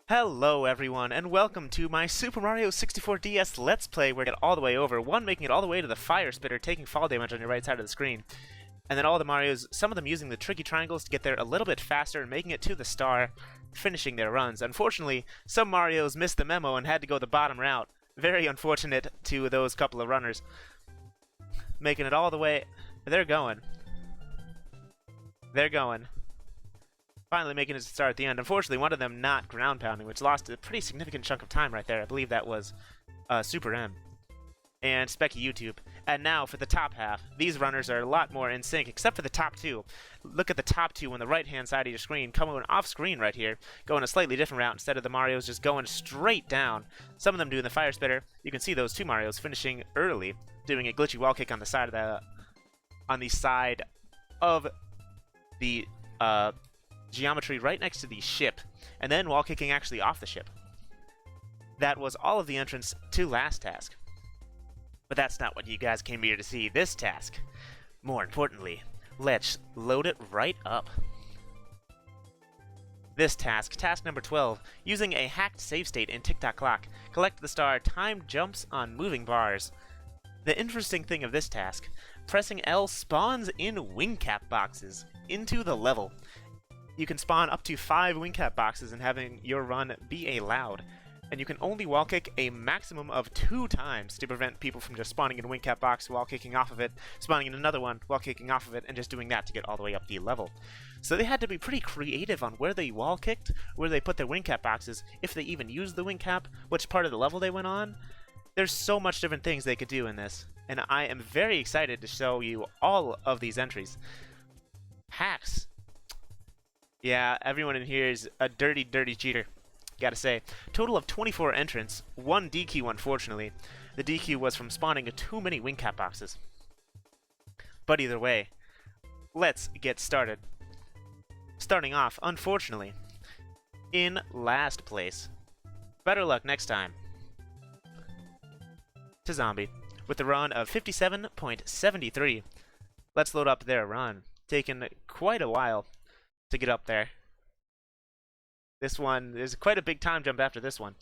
Hello everyone, and welcome to my Super Mario 64 DS Let's Play where I get all the way over, one making it all the way to the fire spitter, taking fall damage on your right side of the screen. And then all the Marios, some of them using the tricky triangles to get there a little bit faster and making it to the star, finishing their runs. Unfortunately, some Marios missed the memo and had to go the bottom route. Very unfortunate to those couple of runners. Making it all the way... They're going. Finally making it to start at the end. Unfortunately, one of them not ground pounding, which lost a pretty significant chunk of time right there. I believe that was Super M and Specky YouTube. And now for the top half. These runners are a lot more in sync, except for the top two. Look at the top two on the right-hand side of your screen, coming off screen right here, going a slightly different route instead of the Marios just going straight down. Some of them doing the fire spitter. You can see those two Marios finishing early, doing a glitchy wall kick on the side of the geometry right next to the ship, and then wall kicking actually off the ship. That was all of the entrance to last task. But that's not what you guys came here to see this task. More importantly, let's load it right up. This task, task number 12, using a hacked save state in Tick-Tock Clock, collect the star timed jumps on moving bars. The interesting thing of this task, pressing L spawns in wing cap boxes into the level. You can spawn up to 5 wing cap boxes and having your run be allowed. And you can only wall kick a maximum of 2 times to prevent people from just spawning in a wing cap box, wall kicking off of it, spawning in another one, wall kicking off of it, and just doing that to get all the way up the level. So they had to be pretty creative on where they wall kicked, where they put their wing cap boxes, if they even used the wing cap, which part of the level they went on. There's so much different things they could do in this, and I am very excited to show you all of these entries. Hacks. Yeah, everyone in here is a dirty, dirty cheater, gotta say. Total of 24 entrants, 1 DQ unfortunately. The DQ was from spawning too many wing cap boxes. But either way, let's get started. Starting off, unfortunately, in last place. Better luck next time. To Zombie, with a run of 57.73. Let's load up their run. Taken quite a while to get up there. This one, there's quite a big time jump after this one.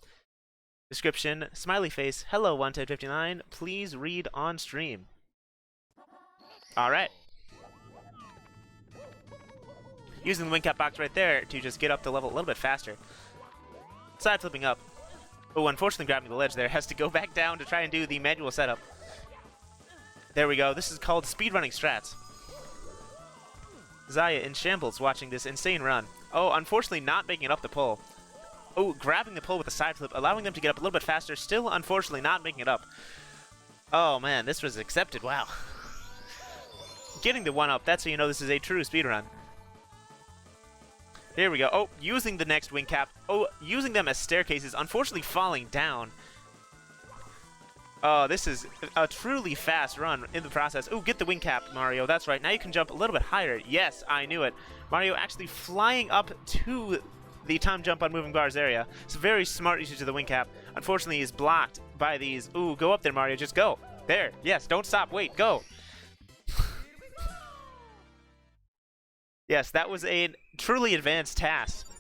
Description, smiley face, hello 11059, please read on stream. Alright. Using the wing cap box right there to just get up the level a little bit faster. Side flipping up. Oh, unfortunately grabbing the ledge there, has to go back down to try and do the manual setup. There we go, this is called speedrunning strats. Zaya in shambles watching this insane run. Oh, unfortunately not making it up the pole. Oh, grabbing the pole with a side flip, allowing them to get up a little bit faster, still unfortunately not making it up. Oh man, this was accepted, wow. Getting the 1-up, that's how you know this is a true speedrun. Here we go. Oh, using the next wing cap. Oh, using them as staircases, unfortunately falling down. Oh, this is a truly fast run in the process. Oh, get the wing cap, Mario. That's right. Now you can jump a little bit higher. Yes, I knew it. Mario actually flying up to the time jump on moving bars area. It's a very smart usage of the wing cap. Unfortunately, he's blocked by these. Ooh, go up there, Mario. Just go. There. Yes, don't stop. Wait, go. Yes, that was a truly advanced task.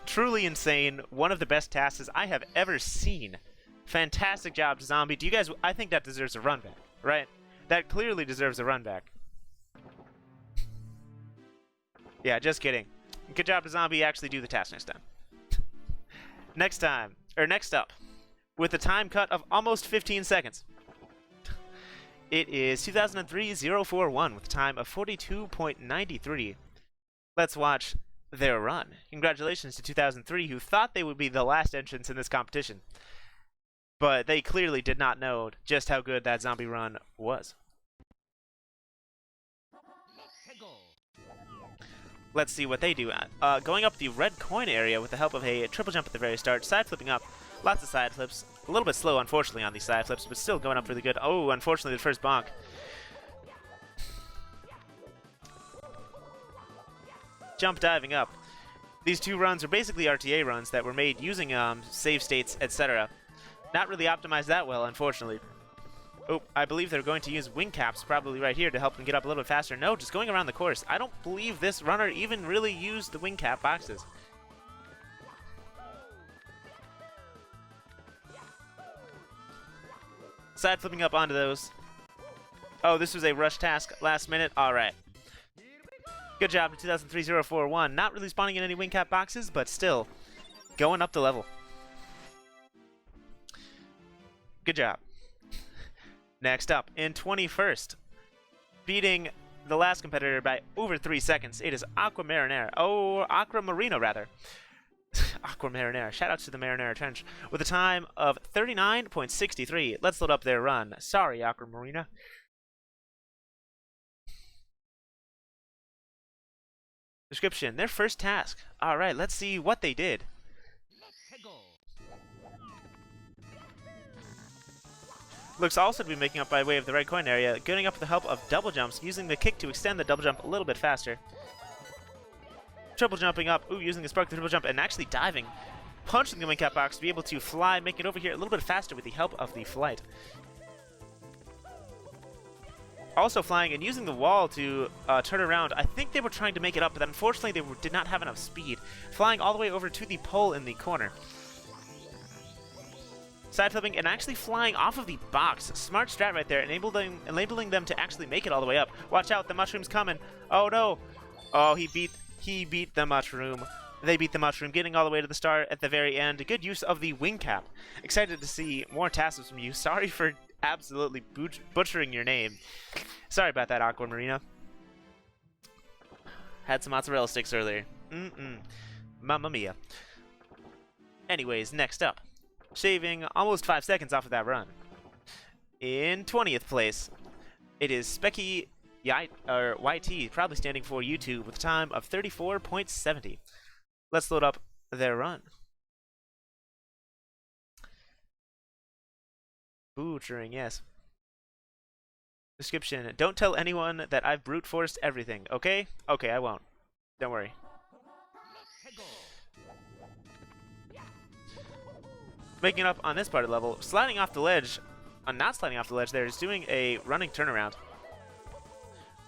Truly insane. One of the best tasks I have ever seen. Fantastic job, Zombie. Do you guys... I think that deserves a run back, right? That clearly deserves a run back. Yeah, just kidding. Good job, Zombie. Actually do the task next time. Next up, with a time cut of almost 15 seconds. It is 2003-041 with a time of 42.93. Let's watch their run. Congratulations to 2003, who thought they would be the last entrants in this competition. But they clearly did not know just how good that zombie run was. Let's see what they do. Going up the red coin area with the help of a triple jump at the very start, side flipping up, lots of side flips. A little bit slow, unfortunately, on these side flips, but still going up really good. Oh, unfortunately, the first bonk. Jump diving up. These two runs are basically RTA runs that were made using save states, etc. Not really optimized that well, unfortunately. Oh, I believe they're going to use wing caps probably right here to help them get up a little bit faster. No, just going around the course. I don't believe this runner even really used the wing cap boxes. Side flipping up onto those. Oh, this was a rush task last minute. All right. Good job to 2003-041. Not really spawning in any wing cap boxes, but still going up the level. Good job. Next up, in 21st, beating the last competitor by over 3 seconds, it is Aqua Marinara. Oh, Aqua Marino, rather. Aqua Marinara. Shoutouts to the Marinara Trench. With a time of 39.63. Let's load up their run. Sorry, Aqua Marina. Description. Their first task. Alright, let's see what they did. Looks also to be making up by way of the red coin area, getting up with the help of double jumps, using the kick to extend the double jump a little bit faster. Triple jumping up, using the spark the triple jump, and actually diving, punching the wing cap box to be able to fly, make it over here a little bit faster with the help of the flight. Also flying and using the wall to turn around. I think they were trying to make it up, but unfortunately they did not have enough speed. Flying all the way over to the pole in the corner. Side flipping and actually flying off of the box. Smart strat right there, enabling them to actually make it all the way up. Watch out, the mushroom's coming. Oh no. Oh, he beat the mushroom. They beat the mushroom, getting all the way to the star at the very end. Good use of the wing cap. Excited to see more tasks from you. Sorry for absolutely butchering your name. Sorry about that, Aqua Marina. Had some mozzarella sticks earlier. Mamma mia. Anyways, next up. Shaving almost 5 seconds off of that run. In 20th place, it is Specky YT, probably standing for YouTube, with a time of 34.70. Let's load up their run. Butchering, yes. Description. Don't tell anyone that I've brute forced everything, okay? Okay, I won't. Don't worry. Making up on this part of the level, sliding off the ledge, not sliding off the ledge there, is doing a running turnaround.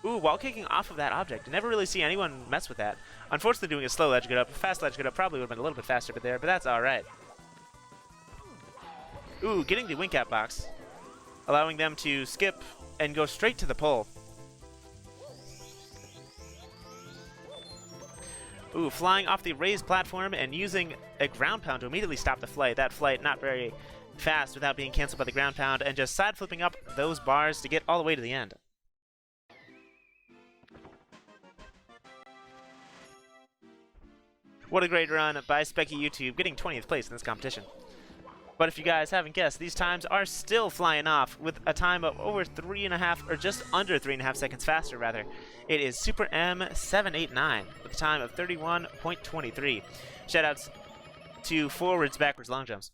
While kicking off of that object. Never really see anyone mess with that. Unfortunately, doing a slow ledge get up, fast ledge get up probably would have been a little bit faster but that's alright. Getting the wing cap box, allowing them to skip and go straight to the pole. Flying off the raised platform and using a ground pound to immediately stop the flight. That flight not very fast without being canceled by the ground pound, and just side flipping up those bars to get all the way to the end. What a great run by Specky YouTube, getting 20th place in this competition. But if you guys haven't guessed, these times are still flying off with a time of over 3.5, or just under 3.5 seconds faster, rather. It is Super M789 with a time of 31.23. Shoutouts to forwards, backwards, long jumps.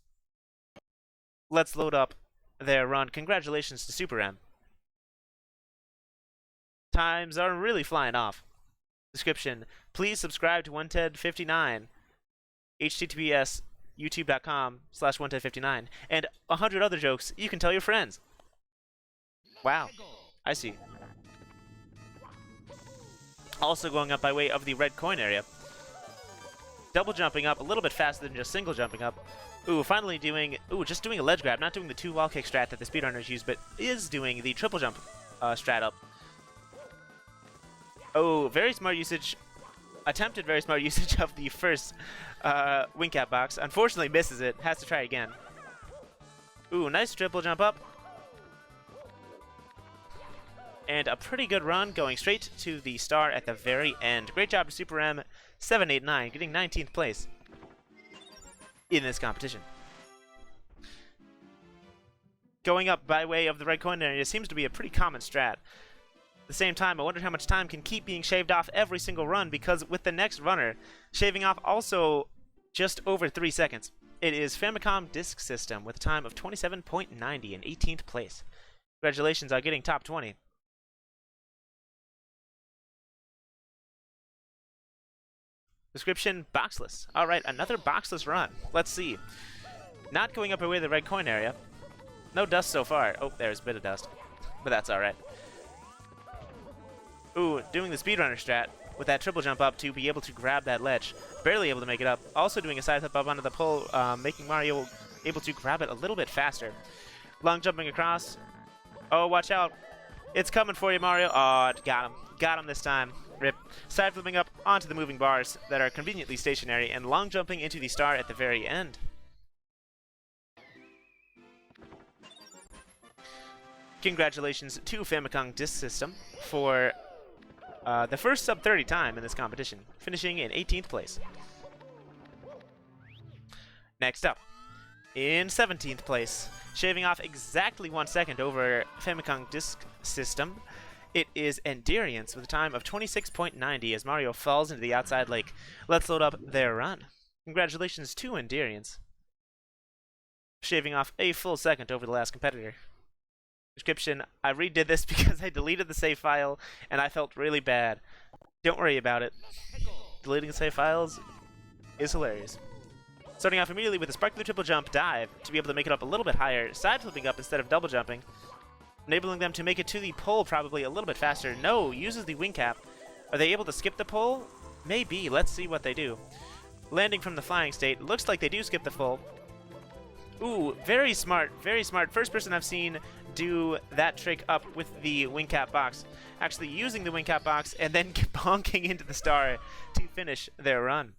Let's load up their run. Congratulations to Super M. Times are really flying off. Description. Please subscribe to OneTed59. HTTPS youtube.com/OneTed59, and 100 other jokes you can tell your friends. Wow, I see. Also going up by way of the red coin area. Double jumping up a little bit faster than just single jumping up. Finally doing, just doing a ledge grab, not doing the 2 wall kick strat that the speedrunners use, but is doing the triple jump strat up. Very smart usage. Attempted very smart usage of the first wing cap box. Unfortunately misses it. Has to try again. Nice triple jump up. And a pretty good run going straight to the star at the very end. Great job to Super M789 getting 19th place in this competition. Going up by way of the red coin area seems to be a pretty common strat. At the same time, I wonder how much time can keep being shaved off every single run, because with the next runner, shaving off also just over 3 seconds. It is Famicom Disk System with a time of 27.90 in 18th place. Congratulations on getting top 20. Description, boxless. Alright, another boxless run. Let's see. Not going up away the red coin area. No dust so far. There's a bit of dust. But that's alright. Doing the speedrunner strat with that triple jump up to be able to grab that ledge. Barely able to make it up. Also doing a side flip up onto the pole, making Mario able to grab it a little bit faster. Long jumping across. Oh, watch out. It's coming for you, Mario. Oh, got him. Got him this time. Rip. Side flipping up onto the moving bars that are conveniently stationary and long jumping into the star at the very end. Congratulations to Famicom Disk System for the first sub-30 time in this competition, finishing in 18th place. Next up, in 17th place, shaving off exactly 1 second over Famicom Disk System, it is Endurance with a time of 26.90 as Mario falls into the outside lake. Let's load up their run. Congratulations to Endurance, shaving off a full second over the last competitor. Description: I redid this because I deleted the save file and I felt really bad. Don't worry about it. Deleting save files is hilarious. Starting off immediately with a sparkly triple jump dive to be able to make it up a little bit higher, side flipping up instead of double jumping, enabling them to make it to the pole probably a little bit faster. No, uses the wing cap. Are they able to skip the pole? Maybe. Let's see what they do. Landing from the flying state. Looks like they do skip the pole. Ooh, very smart, very smart. First person I've seen do that trick up with the wing cap box. Actually using the wing cap box and then bonking into the star to finish their run.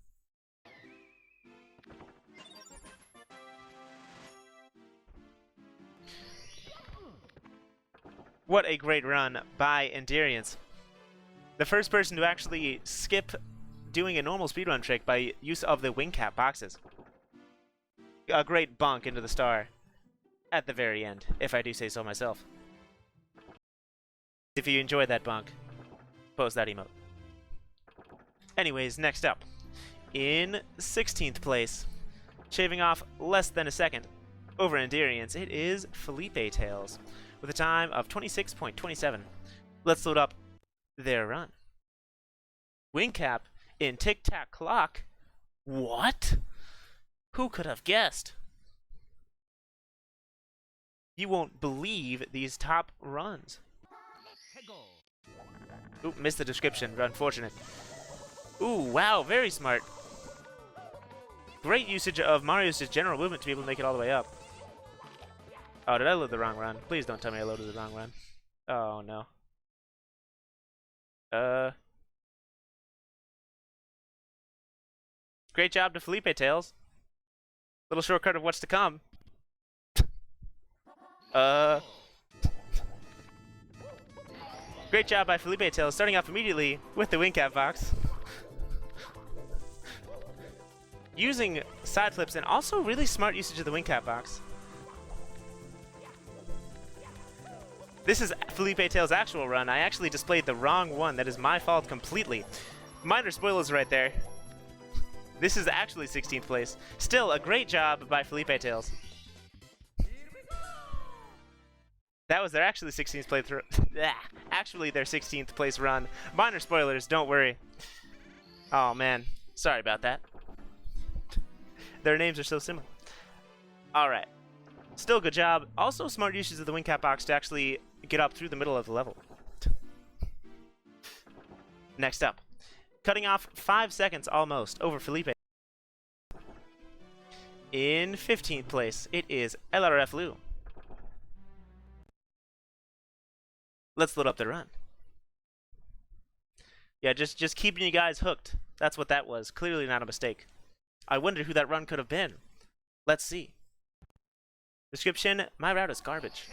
What a great run by Endurance. The first person to actually skip doing a normal speedrun trick by use of the wing cap boxes. A great bonk into the star at the very end, if I do say so myself. If you enjoyed that bonk, post that emote. Anyways, next up, in 16th place, shaving off less than a second over Endurance, it is Felipe Tails with a time of 26.27. Let's load up their run. Wing cap in tic-tac clock. What? Who could have guessed? You won't believe these top runs. Oop, missed the description. Unfortunate. Ooh, wow, very smart. Great usage of Mario's just general movement to be able to make it all the way up. Oh, did I load the wrong run? Please don't tell me I loaded the wrong run. Oh, no. Great job to Felipe Tails. Little shortcut of what's to come. Great job by Felipe Tails, starting off immediately with the wing cap box. Using side flips and also really smart usage of the wing cap box. This is Felipe Tails' actual run. I actually displayed the wrong one. That is my fault completely. Minor spoilers right there. This is actually 16th place. Still, a great job by Felipe Tails. That was their actually 16th place. Actually, their 16th place run. Minor spoilers, don't worry. Oh man, sorry about that. Their names are so similar. All right, still good job. Also, smart uses of the wing cap box to actually get up through the middle of the level. Next up, cutting off 5 seconds almost over Felipe. In 15th place, it is LRF Lou. Let's load up the run. Yeah, just keeping you guys hooked. That's what that was. Clearly not a mistake. I wonder who that run could have been. Let's see. Description: my route is garbage.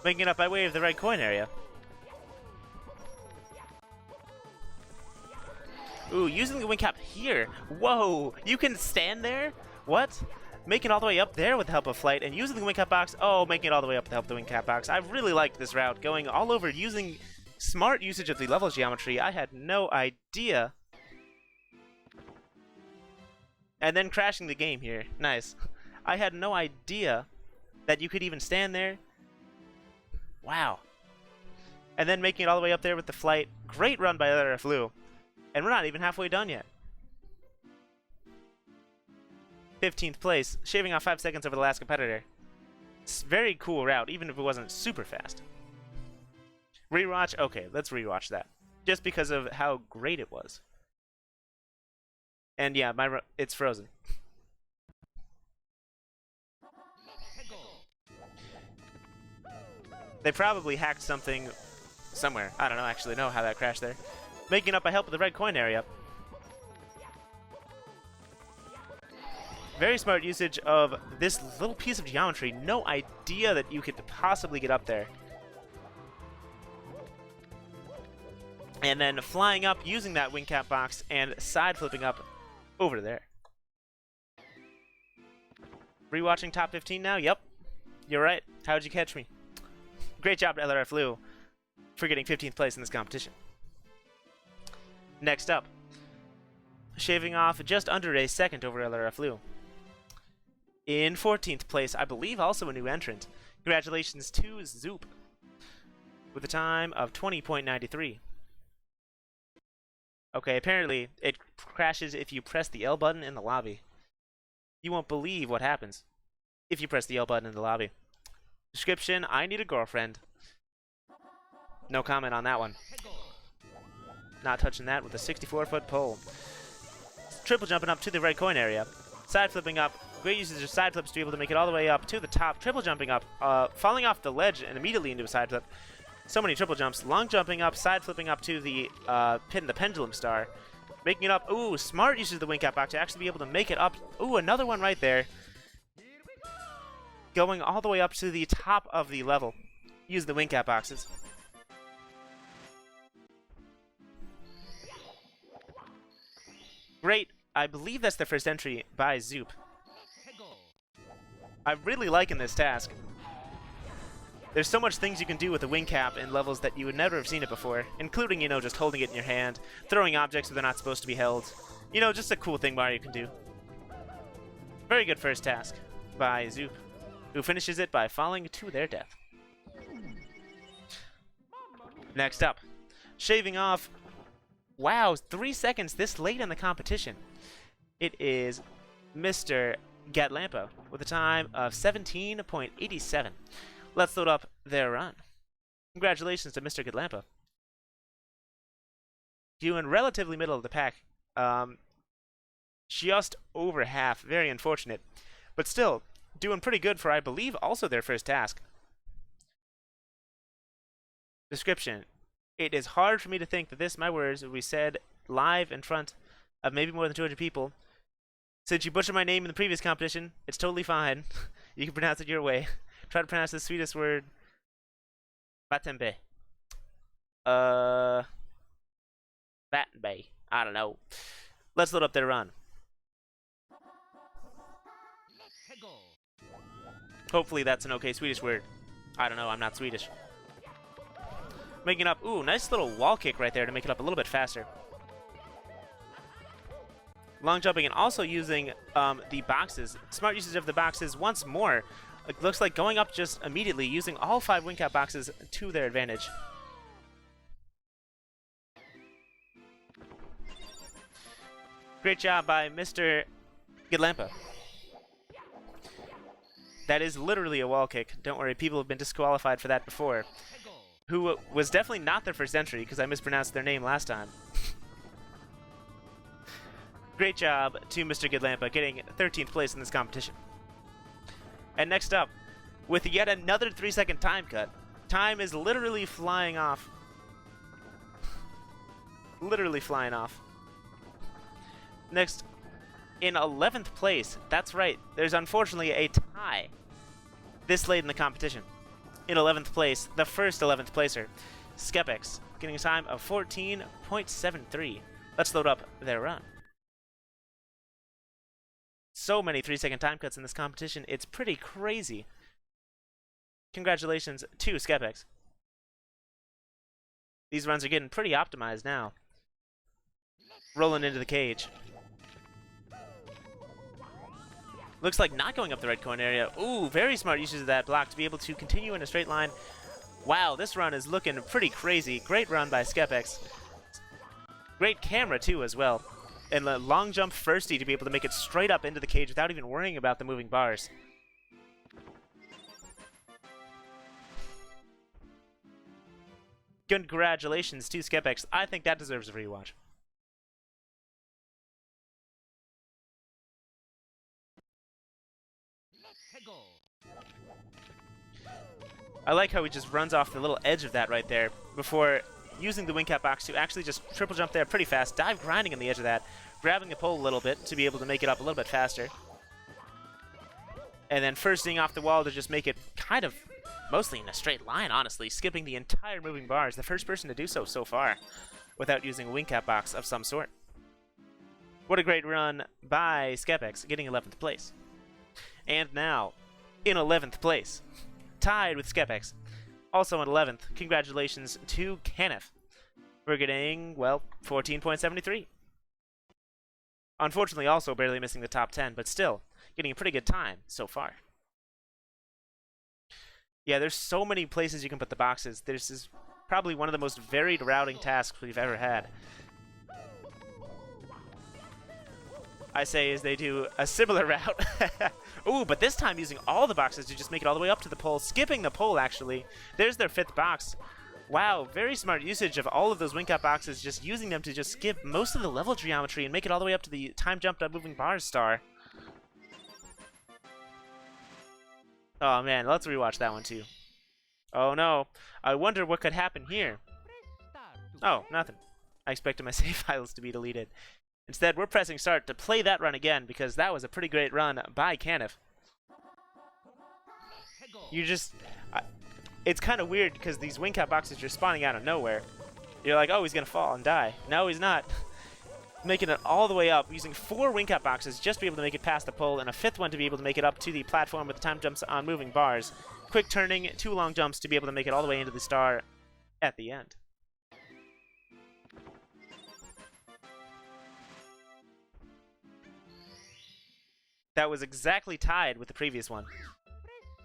Making it up by way of the red coin area. Ooh, using the wing cap here. Whoa, you can stand there? What? Making it all the way up there with the help of flight and using the wing cap box. Oh, making it all the way up with the help of the wing cap box. I really liked this route, going all over using smart usage of the level geometry. I had no idea. And then crashing the game here. Nice. I had no idea that you could even stand there. Wow. And then making it all the way up there with the flight. Great run by LRF Lou. And we're not even halfway done yet. 15th place, shaving off 5 seconds over the last competitor. It's a very cool route, even if it wasn't super fast. Rewatch? Okay, let's rewatch that. Just because of how great it was. And yeah, it's frozen. They probably hacked something somewhere. I don't know, actually know how that crashed there. Making up by help of the red coin area. Very smart usage of this little piece of geometry. No idea that you could possibly get up there. And then flying up using that wing cap box and side flipping up over there. Rewatching top 15 now? Yep. You're right. How'd you catch me? Great job to LRF Lou for getting 15th place in this competition. Next up, shaving off just under a second over LRF Lou. In 14th place, I believe also a new entrant. Congratulations to Zoop with a time of 20.93. Okay, apparently it crashes if you press the L button in the lobby. You won't believe what happens if you press the L button in the lobby. Description, I need a girlfriend. No comment on that one. Not touching that with a 64-foot pole. Triple jumping up to the red coin area. Side flipping up. Great usage of side flips to be able to make it all the way up to the top. Triple jumping up. Falling off the ledge and immediately into a side flip. So many triple jumps. Long jumping up. Side flipping up to the pin, the pendulum star. Making it up. Ooh, smart usage of the wing cap box to actually be able to make it up. Ooh, another one right there. Going all the way up to the top of the level. Use the wing cap boxes. Great. I believe that's the first entry by Zoop. I'm really liking this task. There's so much things you can do with the wing cap in levels that you would never have seen it before, including, you know, just holding it in your hand, throwing objects where they're not supposed to be held. You know, just a cool thing Mario can do. Very good first task by Zoop, who finishes it by falling to their death. Next up, shaving off, wow, 3 seconds this late in the competition. It is Mr. Gatlampa with a time of 17.87. Let's load up their run. Congratulations to Mr. Gatlampa. Doing relatively middle of the pack. Just over half. Very unfortunate. But still, doing pretty good for, I believe, also their first task. Description. It is hard for me to think that this, my words, will be said live in front of maybe more than 200 people. Since you butchered my name in the previous competition, it's totally fine. You can pronounce it your way. Try to pronounce the sweetest word. Batembe. Batembe. I don't know. Let's load up their run. Hopefully that's an okay Swedish word. I don't know, I'm not Swedish. Making up, ooh, nice little wall kick right there to make it up a little bit faster. Long jumping and also using the boxes. Smart usage of the boxes once more. It looks like going up just immediately, using all 5 wing cap boxes to their advantage. Great job by Mr. Gatlampa. That is literally a wall kick. Don't worry, people have been disqualified for that before. Who was definitely not their first entry, because I mispronounced their name last time. Great job to Mr. Gatlampa, getting 13th place in this competition. And next up, with yet another 3-second time cut. Time is literally flying off. Literally flying off. Next, in 11th place, that's right, there's unfortunately a tie this late in the competition. In 11th place, the first 11th placer, Skepex, getting a time of 14.73. Let's load up their run. So many 3-second time cuts in this competition, it's pretty crazy. Congratulations to Skepex. These runs are getting pretty optimized now. Rolling into the cage. Looks like not going up the red coin area. Ooh, very smart usage of that block to be able to continue in a straight line. Wow, this run is looking pretty crazy. Great run by Skepex. Great camera, too, as well. And the long jump firsty to be able to make it straight up into the cage without even worrying about the moving bars. Congratulations to Skepex. I think that deserves a rewatch. I like how he just runs off the little edge of that right there before using the wing cap box to actually just triple jump there pretty fast, dive grinding on the edge of that, grabbing the pole a little bit to be able to make it up a little bit faster. And then first seeing off the wall to just make it kind of mostly in a straight line, honestly, skipping the entire moving bars. The first person to do so far without using a wing cap box of some sort. What a great run by Skepex, getting 11th place. And now, in 11th place, tied with Skepex, also in 11th, congratulations to Kenneth for getting, well, 14.73. Unfortunately, also barely missing the top 10, but still getting a pretty good time so far. Yeah, there's so many places you can put the boxes. This is probably one of the most varied routing tasks we've ever had. I say as they do a similar route. Ooh, but this time using all the boxes to just make it all the way up to the pole, skipping the pole, actually. There's their 5th box. Wow, very smart usage of all of those wing cap boxes, just using them to just skip most of the level geometry and make it all the way up to the time jumped up moving bars star. Oh man, let's rewatch that one too. Oh no, I wonder what could happen here. Oh, nothing. I expected my save files to be deleted. Instead, we're pressing start to play that run again because that was a pretty great run by Kenneth. You just... it's kind of weird because these wing cap boxes are spawning out of nowhere. You're like, oh, he's going to fall and die. No, he's not. Making it all the way up, using 4 wing cap boxes just to be able to make it past the pole, and a 5th one to be able to make it up to the platform with the time jumps on moving bars. Quick turning, 2 long jumps to be able to make it all the way into the star at the end. That was exactly tied with the previous one.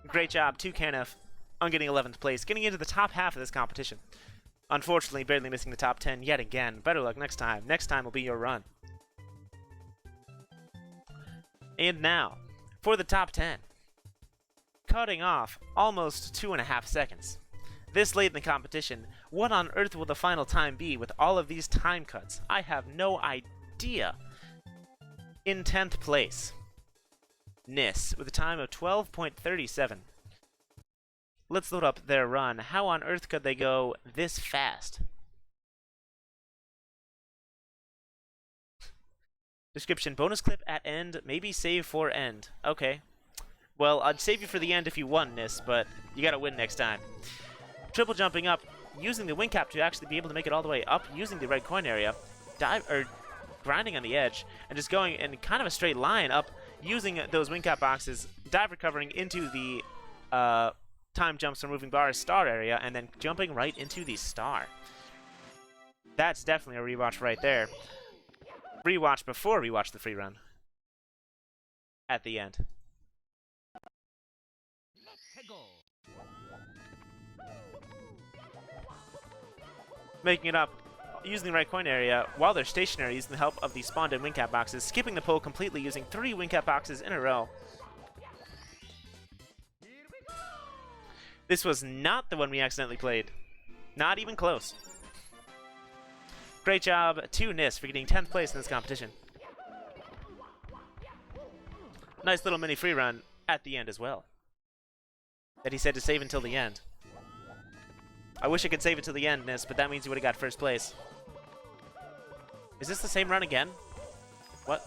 Great job to Kenneth on getting 11th place, getting into the top half of this competition. Unfortunately, barely missing the top 10 yet again. Better luck next time. Next time will be your run. And now, for the top 10. Cutting off almost 2.5 seconds. This late in the competition, what on earth will the final time be with all of these time cuts? I have no idea. In 10th place, Nis, with a time of 12.37. Let's load up their run. How on earth could they go this fast? Description, bonus clip at end, maybe save for end. Okay. Well, I'd save you for the end if you won, Nis, but you gotta win next time. Triple jumping up, using the wing cap to actually be able to make it all the way up, using the red coin area, grinding on the edge, and just going in kind of a straight line up, using those wing cap boxes, dive recovering into the time jumps from moving bars star area, and then jumping right into the star. That's definitely a rewatch right there. Rewatch before we watch the free run. At the end. Making it up, using the right coin area while they're stationary, using the help of the spawned in wing cap boxes, skipping the pole completely using 3 wing cap boxes in a row. This was not the one we accidentally played. Not even close. Great job to Nis for getting 10th place in this competition. Nice little mini free run at the end as well. That he said to save until the end. I wish I could save it till the end, Nis, but that means you would have got first place. Is this the same run again? What?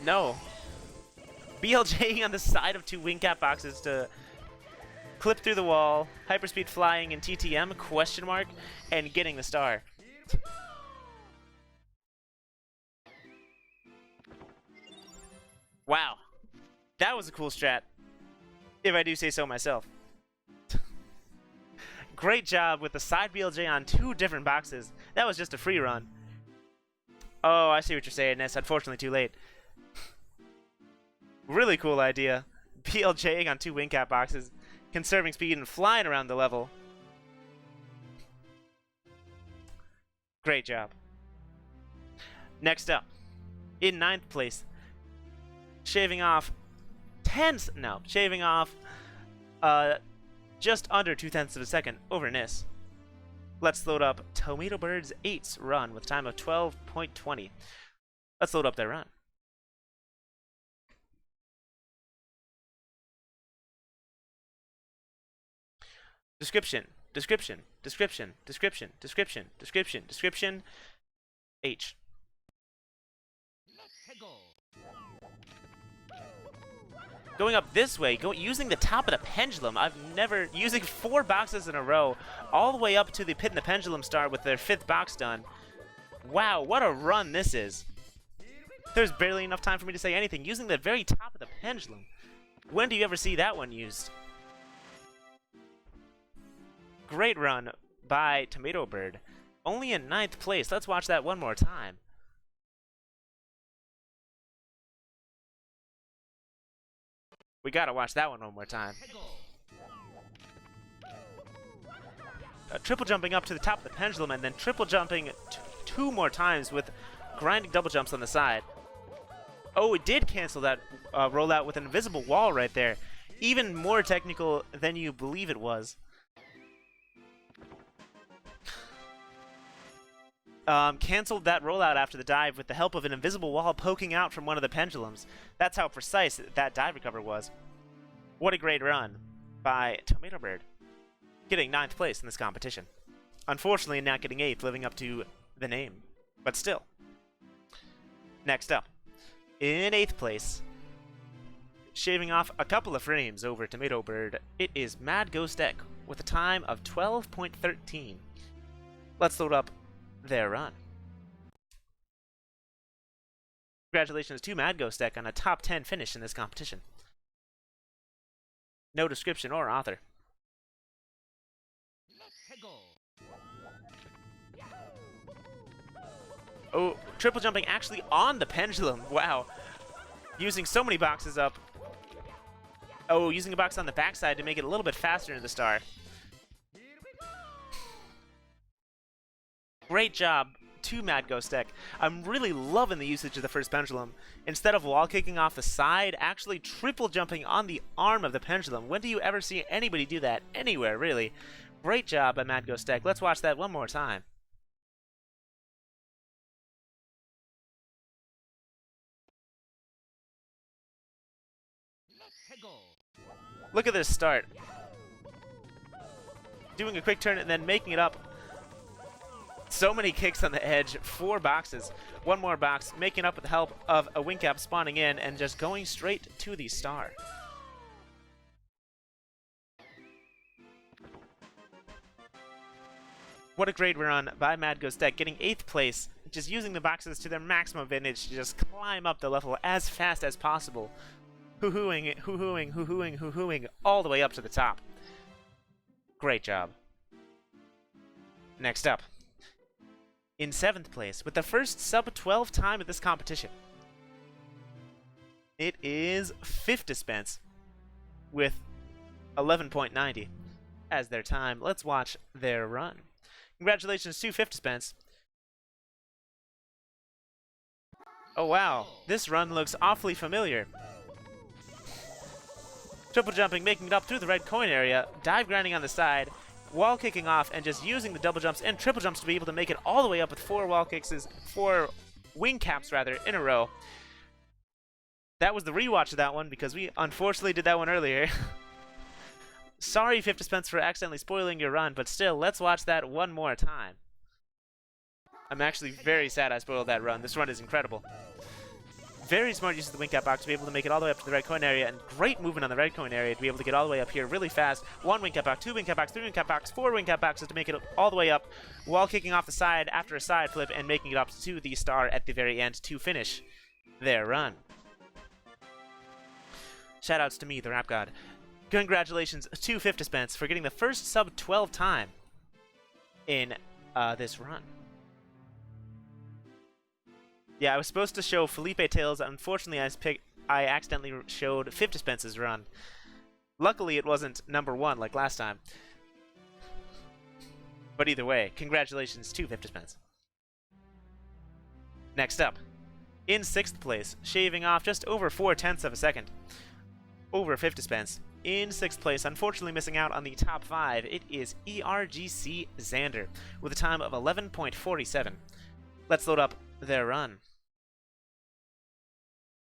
No. BLJ on the side of 2 wing cap boxes to clip through the wall, hyperspeed flying in TTM, question mark, and getting the star. Wow. That was a cool strat, if I do say so myself. Great job with the side BLJ on 2 different boxes. That was just a free run. Oh, I see what you're saying, Ness. Unfortunately, too late. Really cool idea. BLJing on 2 wing cap boxes, conserving speed and flying around the level. Great job. Next up, in 9th place, shaving off just under 0.2 of a second over Nis. Let's load up Tomato Bird's 8's run with a time of 12.20. Let's load up their run. Description. Description. Description. Description. Description. Description. Description. H. Going up this way, using the top of the pendulum. Using 4 boxes in a row, all the way up to the pit and the pendulum star with their 5th box done. Wow, what a run this is. There's barely enough time for me to say anything. Using the very top of the pendulum. When do you ever see that one used? Great run by Tomato Bird. Only in 9th place. Let's watch that one more time. We gotta watch that one more time. Triple jumping up to the top of the pendulum and then triple jumping 2 more times with grinding double jumps on the side. Oh, it did cancel that rollout with an invisible wall right there. Even more technical than you believe it was. Canceled that rollout after the dive with the help of an invisible wall poking out from one of the pendulums. That's how precise that dive recover was. What a great run by Tomato Bird, getting 9th place in this competition. Unfortunately, not getting 8th, living up to the name, but still. Next up, in 8th place, shaving off a couple of frames over Tomato Bird, it is Mad Ghost Deck with a time of 12.13. Let's load up their run. Congratulations to Mad Ghost Deck on a top 10 finish in this competition. No description or author. Oh, triple jumping actually on the pendulum. Wow. Using so many boxes up. Oh, using a box on the backside to make it a little bit faster into the star. Great job to Mad Ghost Deck. I'm really loving the usage of the first pendulum. Instead of wall kicking off the side, actually triple jumping on the arm of the pendulum. When do you ever see anybody do that anywhere, really? Great job by Mad Ghost Deck. Let's watch that one more time. Look at this start. Doing a quick turn and then making it up. So many kicks on the edge, 4 boxes, 1 more box, making up with the help of a wing cap spawning in and just going straight to the star. What a great run by Mad Ghost Deck, getting 8th place, just using the boxes to their maximum advantage to just climb up the level as fast as possible. Hoo-hooing, hoo-hooing, hoo-hooing, hoo-hooing, all the way up to the top. Great job. Next up, in 7th place, with the first sub-12 time at this competition, it is 5th Dispense with 11.90 as their time. Let's watch their run. Congratulations to 5th Dispense. Oh wow, this run looks awfully familiar. Triple jumping, making it up through the red coin area, dive grinding on the side, wall kicking off, and just using the double jumps and triple jumps to be able to make it all the way up with 4 wall kicks, 4 wing caps rather, in a row. That was the rewatch of that one because we unfortunately did that one earlier. Sorry, 5th Dispense, for accidentally spoiling your run, but still, let's watch that one more time. I'm actually very sad I spoiled that run. This run is incredible. Very smart use of the wing cap box to be able to make it all the way up to the red coin area, and great movement on the red coin area to be able to get all the way up here really fast. 1 wing cap box, 2 wing cap box, 3 wing cap box, 4 wing cap boxes to make it all the way up, while kicking off the side after a side flip and making it up to the star at the very end to finish their run. Shoutouts to me, the Rap God. Congratulations to 5th Dispense for getting the first sub-12 time in this run. Yeah, I was supposed to show Felipe Tails. Unfortunately, I accidentally showed 5th Dispense's run. Luckily, it wasn't #1 like last time. But either way, congratulations to 5th Dispense. Next up, in 6th place, shaving off just over 0.4 of a second over 5th Dispense. In 6th place, unfortunately missing out on the top 5, it is ERGC Xander with a time of 11.47. Let's load up their run.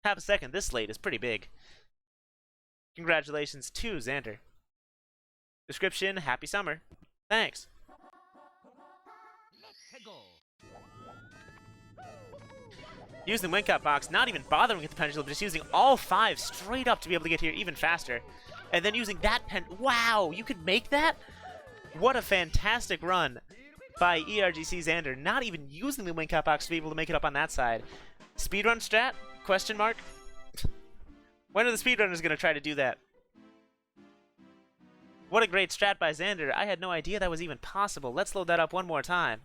Half a second, this slate is pretty big. Congratulations to Xander. Description, happy summer. Thanks. Using the wing cap box, not even bothering with the pendulum, just using all 5 straight up to be able to get here even faster. And then using that wow, you could make that? What a fantastic run by ERGC Xander, not even using the wing cap box to be able to make it up on that side. Speedrun strat? Question mark? When are the speedrunners going to try to do that? What a great strat by Xander. I had no idea that was even possible. Let's load that up one more time.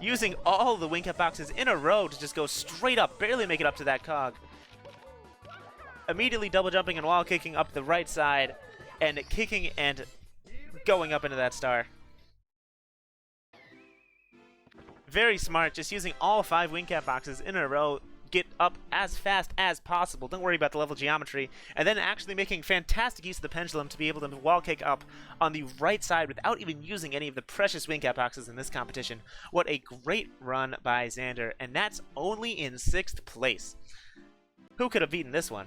Using all the wing cap boxes in a row to just go straight up, barely make it up to that cog. Immediately double jumping and wall kicking up the right side, and kicking and going up into that star. Very smart, just using all 5 wing cap boxes in a row, get up as fast as possible. Don't worry about the level geometry. And then actually making fantastic use of the pendulum to be able to wall kick up on the right side without even using any of the precious wing cap boxes in this competition. What a great run by Xander, and that's only in 6th place. Who could have beaten this one?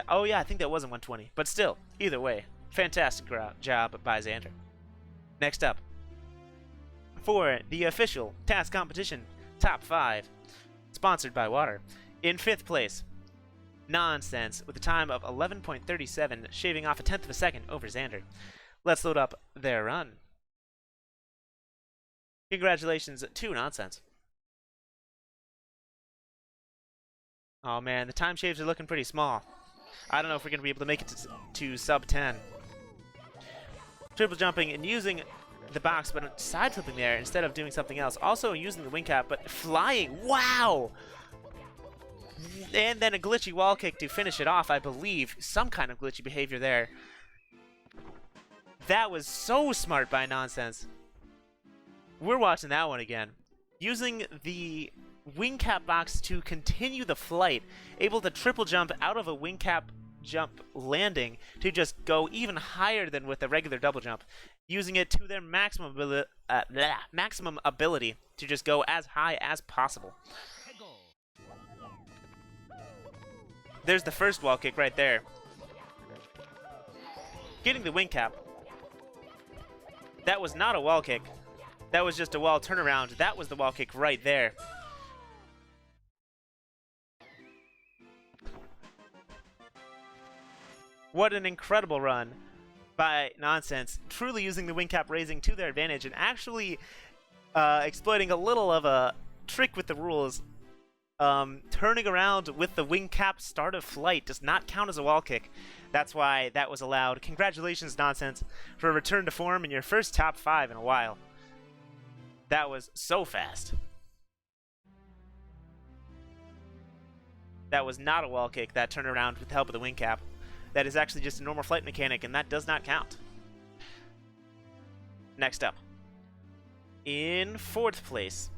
Oh yeah, I think that was in 120. But still, either way, fantastic job by Xander. Next up, for the official TAS competition top 5, sponsored by Water, in 5th place, Nonsense, with a time of 11.37, shaving off 1/10 of a second over Xander. Let's load up their run. Congratulations to Nonsense. Oh man, the time shaves are looking pretty small. I don't know if we're going to be able to make it to sub 10. Triple jumping and using the box, but side flipping there instead of doing something else. Also using the wing cap, but flying. Wow! And then a glitchy wall kick to finish it off, I believe. Some kind of glitchy behavior there. That was so smart by Nonsense. We're watching that one again. Using the wing cap box to continue the flight, able to triple jump out of a wing cap jump landing to just go even higher than with a regular double jump, using it to their maximum ability to just go as high as possible. There's the first wall kick right there. Getting the wing cap. That was not a wall kick. That was just a wall turnaround. That was the wall kick right there. What an incredible run by Nonsense, truly using the wing cap raising to their advantage and actually exploiting a little of a trick with the rules. Turning around with the wing cap start of flight does not count as a wall kick. That's why that was allowed. Congratulations, Nonsense, for a return to form in your first top 5 in a while. That was so fast. That was not a wall kick, that turnaround with the help of the wing cap. That is actually just a normal flight mechanic, and that does not count. Next up, in 4th place,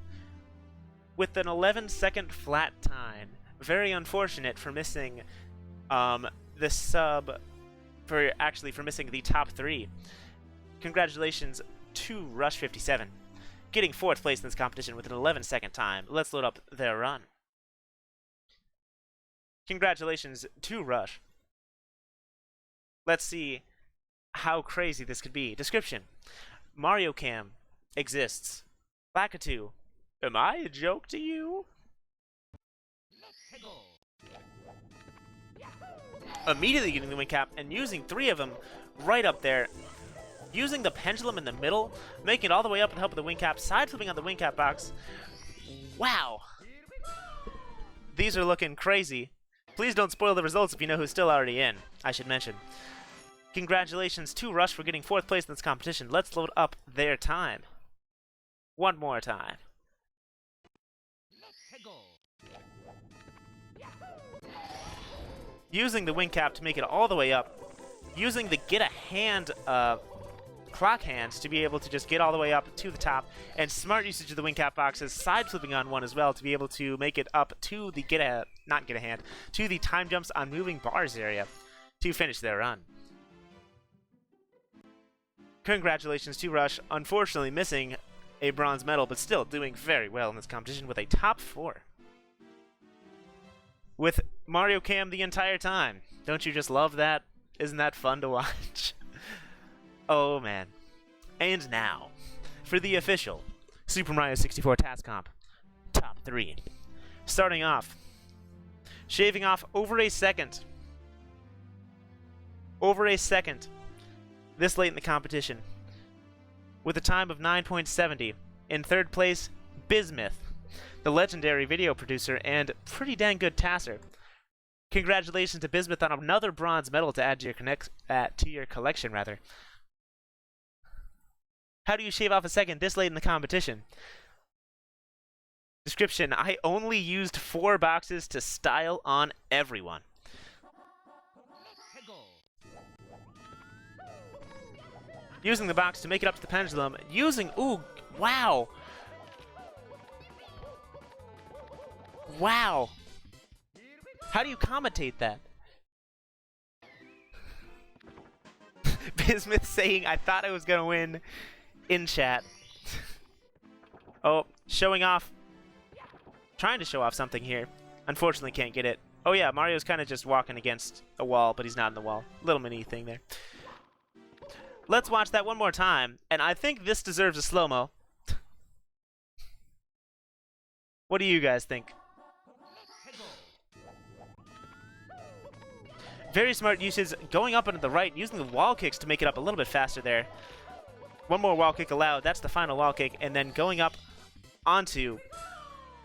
with an 11-second flat time. Very unfortunate for missing the sub, for missing the top 3. Congratulations to Rush57, getting 4th place in this competition with an 11-second time. Let's load up their run. Congratulations to Rush. Let's see how crazy this could be. Description: Mario Cam exists. Lakitu, am I a joke to you? Immediately getting the wing cap and using 3 of them right up there. Using the pendulum in the middle, making it all the way up with the help of the wing cap, side flipping on the wing cap box. Wow. These are looking crazy. Please don't spoil the results if you know who's still already in, I should mention. Congratulations to Rush for getting 4th place in this competition. Let's load up their time. One more time. Using the wing cap to make it all the way up. Using the get a hand clock hands to be able to just get all the way up to the top. And smart usage of the wing cap boxes, side flipping on one as well to be able to make it up to the to the time jumps on moving bars area to finish their run. Congratulations to Rush, unfortunately missing a bronze medal, but still doing very well in this competition with a top 4. With Mario Cam the entire time. Don't you just love that? Isn't that fun to watch? Oh man. And now, for the official Super Mario 64 TAS comp, top 3. Starting off, shaving off over a second. Over a second. This late in the competition. With a time of 9.70. In third place, Bismuth, the legendary video producer and pretty dang good TASer. Congratulations to Bismuth on another bronze medal to add to your collection, rather. How do you shave off a second this late in the competition? Description: I only used 4 boxes to style on everyone. Using the box to make it up to the pendulum. Ooh, wow. Wow. How do you commentate that? Bismuth saying, I thought I was going to win in chat. Oh, showing off. Trying to show off something here. Unfortunately, can't get it. Oh yeah, Mario's kind of just walking against a wall, but he's not in the wall. Little mini thing there. Let's watch that one more time, and I think this deserves a slow-mo. What do you guys think? Very smart uses, going up into the right, using the wall kicks to make it up a little bit faster there. One more wall kick allowed, that's the final wall kick, and then going up onto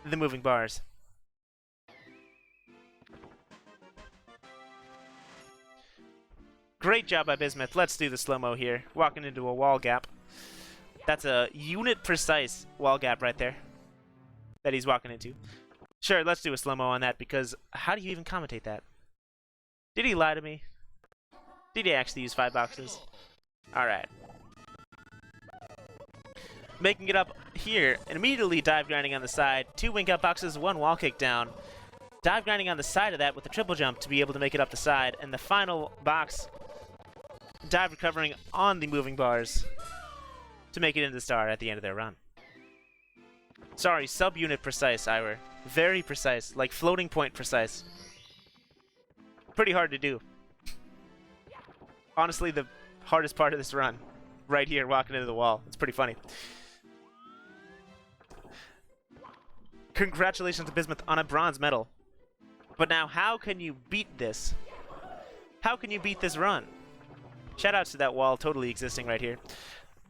the moving bars. Great job by Bismuth. Let's do the slow-mo here. Walking into a wall gap. That's a unit-precise wall gap right there that he's walking into. Sure, let's do a slow-mo on that, because how do you even commentate that? Did he lie to me? Did he actually use 5 boxes? Alright. Making it up here, and immediately dive grinding on the side. 2 wing up boxes, 1 wall kick down. Dive grinding on the side of that with a triple jump to be able to make it up the side. And the final box, dive recovering on the moving bars to make it into the star at the end of their run. Sorry, sub-unit precise, Ira. Very precise, like floating point precise. Pretty hard to do. Honestly, the hardest part of this run. Right here, walking into the wall. It's pretty funny. Congratulations to Bismuth on a bronze medal. But now, how can you beat this? How can you beat this run? Shoutouts to that wall totally existing right here.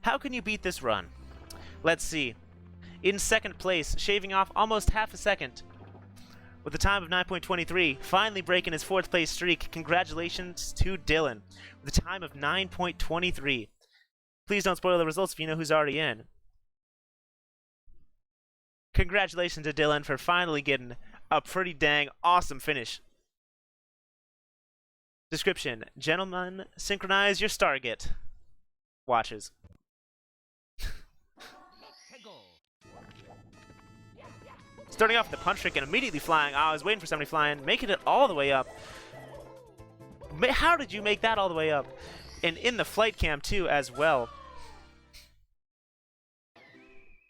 How can you beat this run? Let's see. In second place, shaving off almost half a second. With a time of 9.23, finally breaking his 4th place streak. Congratulations to Dylan. With a time of 9.23. Please don't spoil the results if you know who's already in. Congratulations to Dylan for finally getting a pretty dang awesome finish. Description: gentlemen, synchronize your Stargate watches. Starting off with the punch trick and immediately flying. I was waiting for somebody flying, making it all the way up. How did you make that all the way up? And in the flight cam too as well.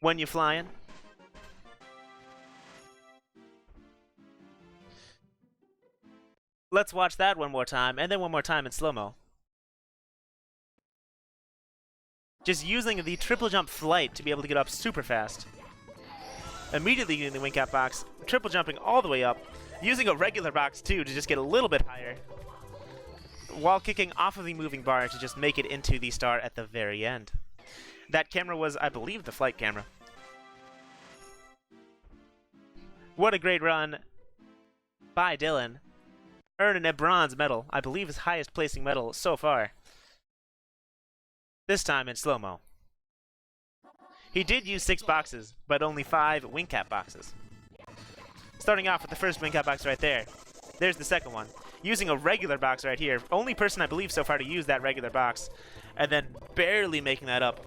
When you flying. Let's watch that one more time, and then one more time in slow-mo. Just using the triple jump flight to be able to get up super fast. Immediately getting the wing cap box, triple jumping all the way up, using a regular box too to just get a little bit higher, while kicking off of the moving bar to just make it into the star at the very end. That camera was, I believe, the flight camera. What a great run by Dylan. Earning a bronze medal, I believe his highest placing medal so far. This time in slow-mo. He did use 6 boxes, but only 5 wing cap boxes. Starting off with the first wing cap box right there. There's the second one. Using a regular box right here. Only person I believe so far to use that regular box. And then barely making that up.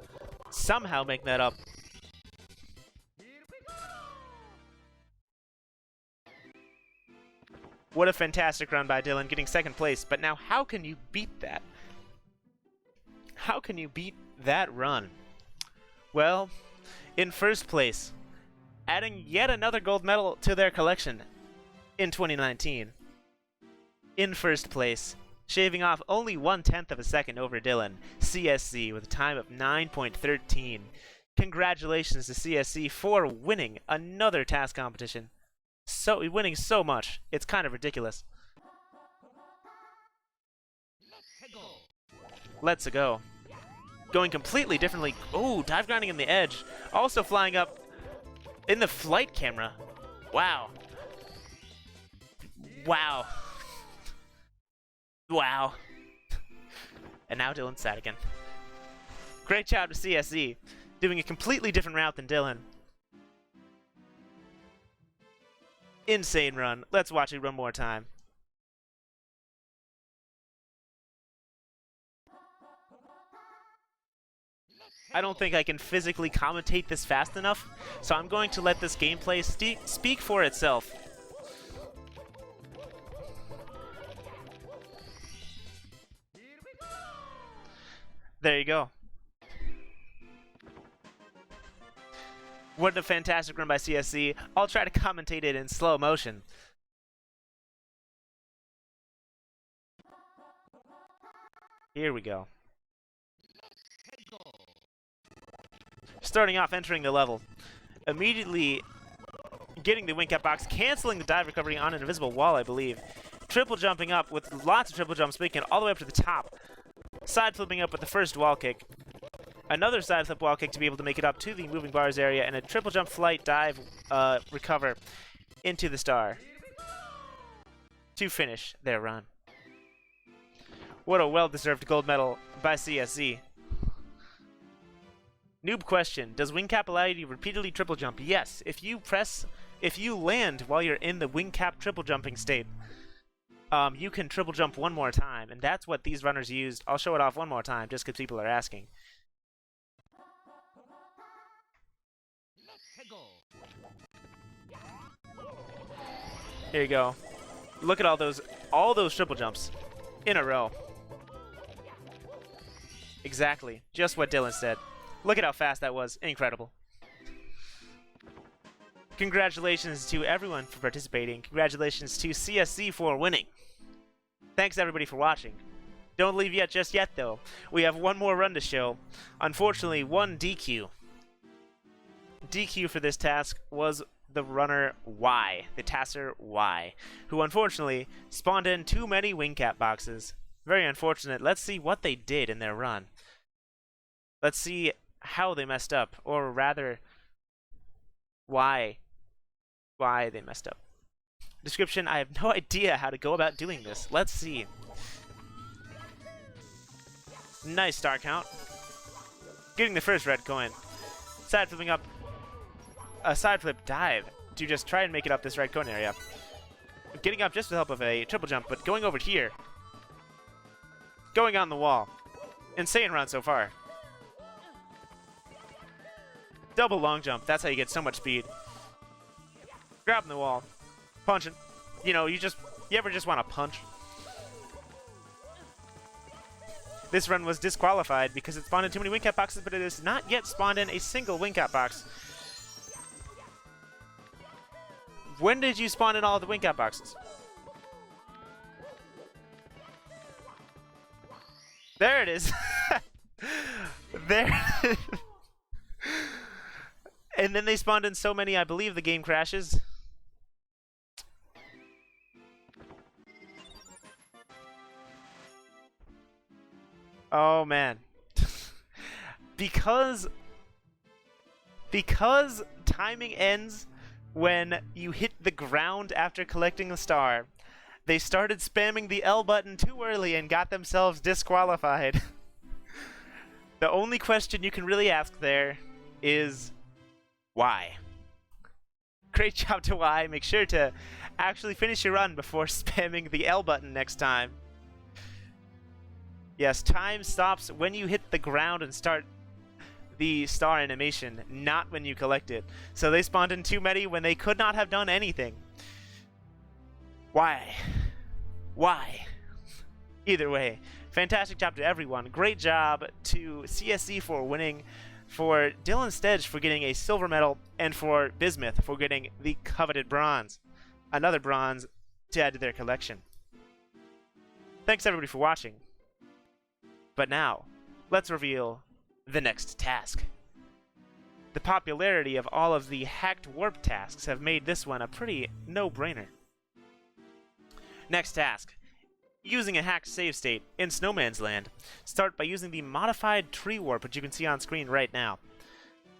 Somehow making that up. What a fantastic run by Dylan, getting 2nd place. But now, how can you beat that? How can you beat that run? Well, in first place, adding yet another gold medal to their collection in 2019. In first place, shaving off only 1/10 of a second over Dylan, CSC with a time of 9.13. Congratulations to CSC for winning another TAS competition. So winning so much, it's kind of ridiculous. Let's go. Going completely differently. Oh, dive grinding on the edge. Also flying up in the flight camera. Wow. Wow. Wow. And now Dylan's sad again. Great job to CSE, doing a completely different route than Dylan. Insane run. Let's watch it one more time. I don't think I can physically commentate this fast enough, so I'm going to let this gameplay speak for itself. There you go. What a fantastic run by CSC. I'll try to commentate it in slow motion. Here we go. Starting off, entering the level. Immediately getting the wing cap box, canceling the dive recovery on an invisible wall, I believe. Triple jumping up with lots of triple jumps, making it all the way up to the top. Side flipping up with the first wall kick. Another side flip wall kick to be able to make it up to the moving bars area, and a triple jump flight dive recover into the star to finish their run. What a well-deserved gold medal by CSZ. Noob question: does wing cap allow you to repeatedly triple jump? Yes, if you land while you're in the wing cap triple jumping state, you can triple jump one more time, and that's what these runners used. I'll show it off one more time just because people are asking. Here you go. Look at all those triple jumps in a row. Exactly, just what Dylan said. Look at how fast that was. Incredible. Congratulations to everyone for participating. Congratulations to CSC for winning. Thanks everybody for watching. Don't leave yet just yet though. We have one more run to show. Unfortunately, one DQ. DQ for this task was the runner Y, the tasser Y, who unfortunately spawned in too many wing cap boxes. Very unfortunate. Let's see what they did in their run. Let's see how they messed up, or rather, why they messed up. Description: I have no idea how to go about doing this. Let's see. Nice star count. Getting the first red coin. Side flipping up. A side flip dive to just try and make it up this red cone area. Getting up just with the help of a triple jump, but going over here. Going on the wall. Insane run so far. Double long jump. That's how you get so much speed. Grabbing the wall. Punching. You know, you ever just want to punch? This run was disqualified because it spawned in too many wing cap boxes, but it has not yet spawned in a single wing cap box. When did you spawn in all the wing cap boxes? There it is. There. And then they spawned in so many, I believe the game crashes. Oh man. Because timing ends when you hit the ground after collecting the star, they started spamming the L button too early and got themselves disqualified. The only question you can really ask there is why? Great job to Y. Make sure to actually finish your run before spamming the L button next time. Yes, time stops when you hit the ground and start the star animation, not when you collect it. So they spawned in too many when they could not have done anything. Why? Why? Either way, fantastic job to everyone. Great job to CSC for winning for Dylan Stedge for getting a silver medal, and for Bismuth for getting the coveted bronze. Another bronze to add to their collection. Thanks everybody for watching. But now, let's reveal the next task. The popularity of all of the hacked warp tasks have made this one a pretty no-brainer. Next task. Using a hacked save state in Snowman's Land. Start by using the modified tree warp, which you can see on screen right now.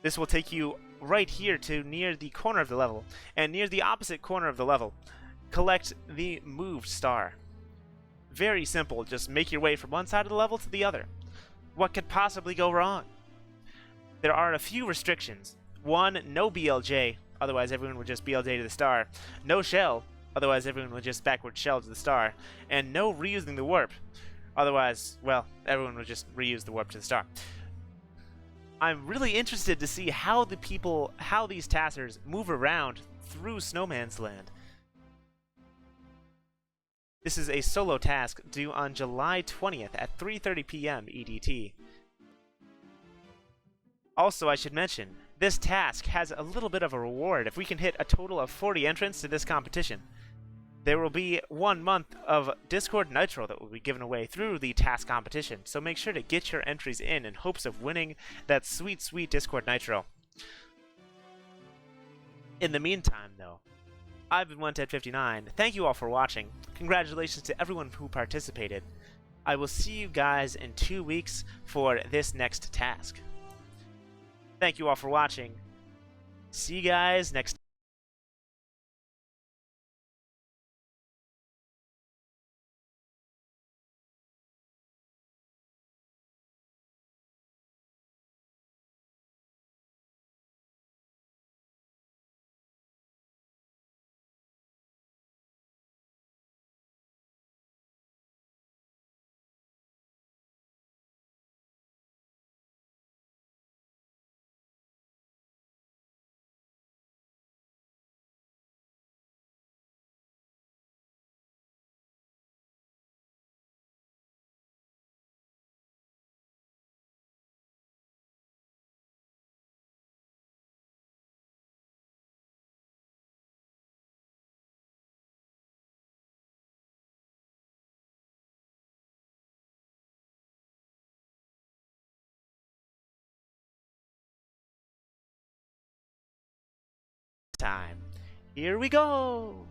This will take you right here to near the corner of the level, and near the opposite corner of the level, collect the moved star. Very simple, just make your way from one side of the level to the other. What could possibly go wrong? There are a few restrictions. 1, no BLJ, otherwise everyone would just BLJ to the star. No shell, otherwise everyone would just backward shell to the star. And no reusing the warp, otherwise, well, everyone would just reuse the warp to the star. I'm really interested to see how these taskers move around through Snowman's Land. This is a solo task due on July 20th at 3:30 p.m. EDT. Also, I should mention, this task has a little bit of a reward if we can hit a total of 40 entrants to this competition. There will be 1 month of Discord Nitro that will be given away through the task competition, so make sure to get your entries in hopes of winning that sweet, sweet Discord Nitro. In the meantime, though, I've been OneTed59. Thank you all for watching. Congratulations to everyone who participated. I will see you guys in 2 weeks for this next task. Thank you all for watching. See you guys next time. Here we go!